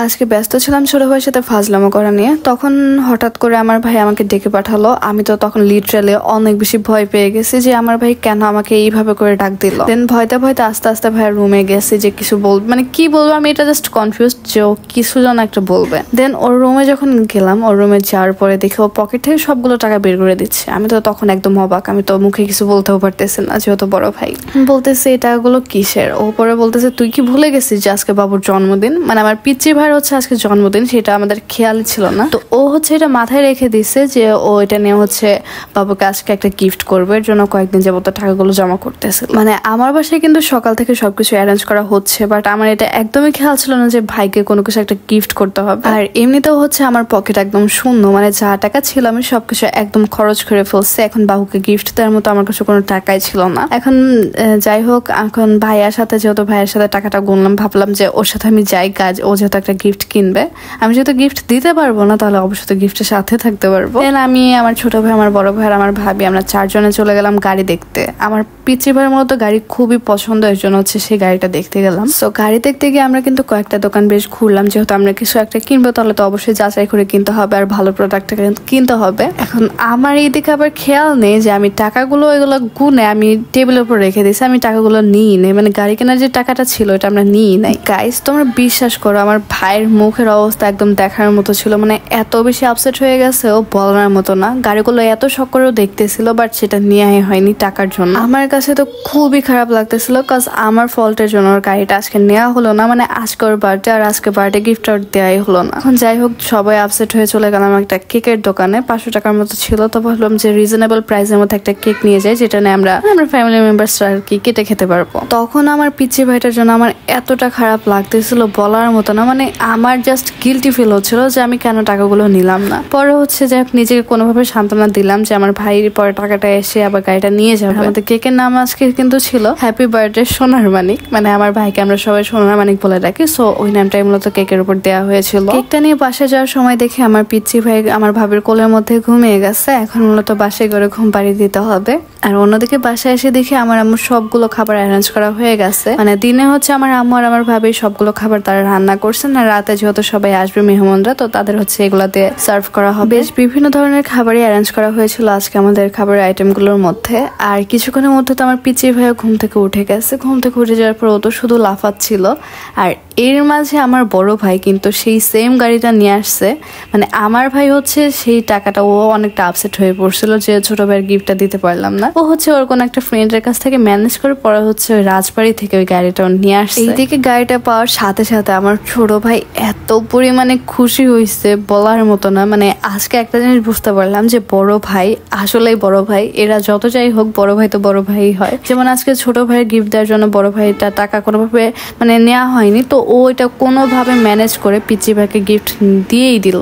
আজকে ব্যস্ত ছিলাম ছোট ভাইয়ের সাথে ফাজলামো করা নিয়ে। তখন হঠাৎ করে আমার ভাই আমাকে ডেকে পাঠালো। আমি তো তখন লিটারালি অনেক বেশি ভয় পেয়ে গেছি যে আমার ভাই কেন আমাকে এইভাবে করে ডাক দিল। দেন ভয়তে ভয়তে আস্তে আস্তে ভাইয়ের রুমে গেছি যে কিছু বলবে, মানে কি বলবো আমি এটা জাস্ট কনফিউজ যে ও কিছু যেন একটা বলবে। দেন ওর রুমে যখন গেলাম, ওর রুমে যাওয়ার পরে দেখে ও পকেট থেকে সবগুলো টাকা বের করে দিচ্ছে। আমি তো তখন একদম অবাক, আমি তো মুখে কিছু বলতেও পারতেছি না যেহেতু বড় ভাই। বলতেছে এই টাকাগুলো কিসের? ও পরে বলতেছে তুই কি ভুলে গেছিস যে আজকে বাবুর জন্মদিন, মানে আমার পিচ্চি ভাইয়ের হচ্ছে আজকে জন্মদিন, সেটা আমাদের খেয়াল ছিল না। তো ও হচ্ছে এটা মাথায় রেখে দিছে যে ও এটা নিয়ে হচ্ছে বাবুকে আজকে একটা গিফট করবে, এর জন্য কয়েকদিন যাবত টাকাগুলো জমা করতেছে। মানে আমার বাসায় কিন্তু সকাল থেকে সবকিছু অ্যারেঞ্জ করা হচ্ছে, বাট আমার এটা একদমই খেয়াল ছিল না যে ভাইকে কোনো কিছু একটা গিফট করতে হবে। আর এমনিতেও হচ্ছে আমার পকেট একদম শূন্য, মানে যা টাকা ছিল আমি সবকিছু একদম খরচ করে ফেলছি। এখন বাবুকে গিফট দেওয়ার মতো আমার কাছে কোনো টাকাই ছিল না। এখন যাই হোক, এখন ভাইয়ার সাথে যেহেতু ভাইয়ের সাথে টাকাটা গুনলাম, ভাবলাম যে ওর সাথে আমি যাই কাজ, ও যেহেতু একটা গিফট কিনবে, আমি যেহেতু গিফট দিতে পারবো না তাহলে অবশ্যই গিফটের সাথে থাকতে পারবো। দেন আমি, আমার ছোট ভাই, আমার বড় ভাই আর আমার ভাবি, আমরা চারজনে চলে গেলাম গাড়ি দেখতে। আমার পিচ্চি ভাইয়ের মতো গাড়ি খুবই পছন্দ, এর জন্য হচ্ছে সেই গাড়িটা দেখতে গেলাম। তো গাড়ি দেখতে গিয়ে আমরা কিন্তু কয়েকটা দোকান বেশ ঘুরলাম, যেহেতু আমরা কিছু একটা কিনবো তাহলে তো অবশ্যই যাচাই করে কিনতে হবে আর ভালো প্রোডাক্ট কিনতে হবে। এখন আমার এই দিকে আবার খেয়াল নেই যে আমি টাকাগুলো এগুলো গুনে আমি টেবিলের উপর রেখে দিয়েছি, আমি টাকাগুলো নিই নাই, মানে গাড়ি কেনার যে টাকাটা ছিল এটা আমরা নিই নাই। গাইস তোমরা বিশ্বাস করো, আমার ভাইয়ের মুখের অবস্থা একদম দেখার মতো ছিল, মানে এত বেশি আপসেট হয়ে গেছে ও বলার মতো না। গাড়িগুলো এত শখ করেও দেখতেছিল, বাট সেটা নেওয়াই হয়নি টাকার জন্য। আমার কাছে তো খুবই খারাপ লাগতেছিল, কাজ আমার ফল্টের জন্য ওর গাড়িটা আজকে নেওয়া হলো না, মানে আজকে ওর বার্থডে আর আজকে বার্থডে গিফট আর দেওয়াই হলো না। এখন যাই হোক, সবাই আপসেট হয়ে চলে গেলাম একটা কেকের দোকানে, 500 টাকার মতো ছিল। তো ভাবলাম যে রিজনেবল প্রাইসের মধ্যে একটা কেক নিয়ে যাই, যেটা নিয়ে আমরা ফ্যামিলি মেম্বার্সরা আর কি কেটে খেতে পারবো। তখন আমার পিচ্চি ভাইটার জন্য আমার এতটা খারাপ লাগতেছিল বলার মতো না, মানে আমার জাস্ট গিল্টি ফিল হচ্ছিল যে আমি কেন টাকাগুলো নিলাম না। পরে হচ্ছে যে নিজেকে কোনোভাবে সান্ত্বনা দিলাম যে আমার ভাইয়ের পরে টাকাটা এসে আবার গাড়িটা নিয়ে যাবে। আমাদের কেকের নাম আজকে কিন্তু ছিল হ্যাপি বার্থডে সোনার মানিক, মানে আমার ভাইকে আমরা সবাই সোনার মানিক বলে ডাকি, সো ওই নামটাই মূলত কেকের উপর দেওয়া হয়েছিল। কেকটা নিয়ে বাসায় যাওয়ার সময় দেখে আমার পিচ্চি ভাই আমার ভাবির কোলের মধ্যে ঘুমিয়ে গেছে। এখন মূলত বাসায় করে ঘুম পাড়িয়ে দিতে হবে। আর অন্যদিকে বাসায় এসে দেখি আমার আম্মু সবগুলো খাবার অ্যারেঞ্জ করা হয়ে গেছে, মানে দিনে হচ্ছে আমার আম্মু আর আমার ভাবি সবগুলো খাবার তারা রান্না করছেন, আর রাতে যেহেতু সবাই আসবে মেহমানরা, তো তাদের হচ্ছে এগুলাতে সার্ভ করা হবে। বেশ বিভিন্ন ধরনের খাবারই অ্যারেঞ্জ করা হয়েছিল আজকে আমাদের খাবারের আইটেমগুলোর মধ্যে। আর কিছুক্ষণের মধ্যে তো আমার পিচ্চি ভাইও ঘুম থেকে উঠে গেছে। ঘুম থেকে উঠে যাওয়ার পর ও তো শুধু লাফাচ্ছিল। আর এর মাঝে আমার বড় ভাই কিন্তু সেই সেম গাড়িটা নিয়ে আসছে, মানে আমার ভাই হচ্ছে সেই টাকাটা, ও অনেকটা আপসেট হয়ে পড়ছিল যে ছোট ভাইয়ের গিফটটা দিতে পারলাম না। ও হচ্ছে ওর কোন একটা ফ্রেন্ডের কাছ থেকে ম্যানেজ করে পরে হচ্ছে ওই রাজবাড়ি থেকে ওই গাড়িটা নিয়ে আসছে। এইদিকে গাড়িটা পাওয়ার সাথে সাথে আমার ছোট ভাই এত পরিমাণে খুশি হয়েছে বলার মতো না। মানে আজকে একটা জিনিস বুঝতে পারলাম যে বড় ভাই আসলেই বড় ভাই, এরা যত যাই হোক বড় ভাই তো বড় ভাই হয়। যেমন আজকে ছোট ভাইয়ের গিফট দেওয়ার জন্য বড় ভাইটা টাকা কোনোভাবে মানে নেওয়া হয়নি, তো ও এটা কোনোভাবে ম্যানেজ করে পিচ্চি ভাইকে গিফট দিয়েই দিল,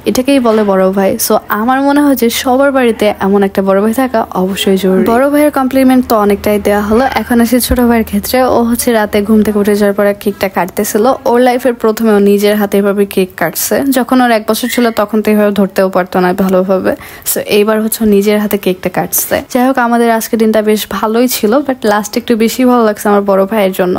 এটাকেই বলে বড় ভাই। সো আমার মনে হয় যে সবার বাড়িতে এমন একটা বড় ভাই থাকা অবশ্যই জরুরি। বড় ভাইয়ের কমপ্লিমেন্ট তো অনেকটাই দেওয়া হলো। এখন আসি ছোট ভাইয়ের ক্ষেত্রে। ও হচ্ছে রাতে ঘুম থেকে উঠে যাওয়ার পরে কেকটা কাটতেছিল। ওর লাইফের প্রথমে ও নিজের হাতে এভাবে কেক কাটছে। যখন ওর 1 বছর ছিল তখন তো এভাবে ধরতেও পারতো না ভালোভাবে, সো এইবার হচ্ছে নিজের হাতে কেকটা কাটছে। যাই হোক, আমাদের আজকের দিনটা বেশ ভালোই ছিল, বাট লাস্ট একটু বেশি ভালো লাগছে আমার বড় ভাইয়ের জন্য।